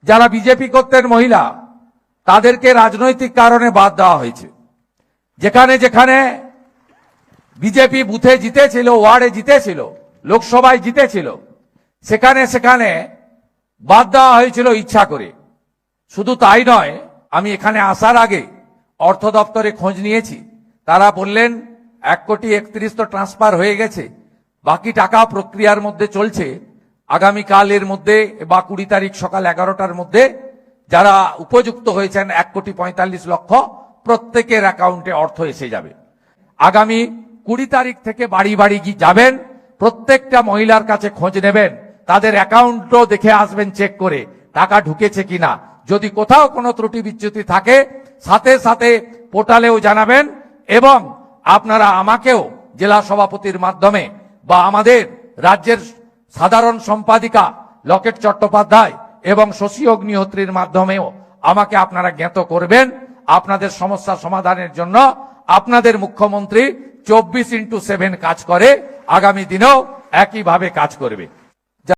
যারা বিজেপি করতেন মহিলা, তাদেরকে রাজনৈতিক কারণে বাদ দেওয়া হয়েছে। যেখানে যেখানে বিজেপি বুথে জিতেছিল, ওয়ার্ডে জিতেছিল, লোকসভায় জিতেছিল, সেখানে সেখানে বাদ দেওয়া হয়েছিল ইচ্ছা করে। শুধু তাই নয়, আমি এখানে আসার আগে অর্থ দপ্তরে খোঁজ নিয়েছি। তারা বললেন 1,31,00,000 তো ট্রান্সফার হয়ে গেছে, বাকি টাকা প্রক্রিয়ার মধ্যে চলছে। আগামীকালের মধ্যে বা 20 তারিখ সকাল 11টার মধ্যে যারা উপযুক্ত হয়েছেন 1,45,00,000 প্রত্যেকের অ্যাকাউন্টে অর্থ এসে যাবে। আগামী 20 তারিখ থেকে বাড়ি বাড়ি যাবেন, প্রত্যেকটা মহিলার কাছে খোঁজ নেবেন, তাদের অ্যাকাউন্টও দেখে আসবেন চেক করে টাকা ঢুকেছে কিনা। যদি কোথাও কোনো ত্রুটি বিচ্যুতি থাকে সাথে সাথে পোর্টালেও জানাবেন, এবং আপনারা আমাকেও জেলা সভাপতির মাধ্যমে বা আমাদের রাজ্যের সাধারণ সম্পাদিকা লকেট চট্টোপাধ্যায় এবং শশী অগ্নিহোত্রীর মাধ্যমেও আমাকে আপনারা জ্ঞাত করবেন। আপনাদের সমস্যা সমাধানের জন্য আপনাদের মুখ্যমন্ত্রী 24x7 কাজ করে, আগামী দিনেও একইভাবে কাজ করবে।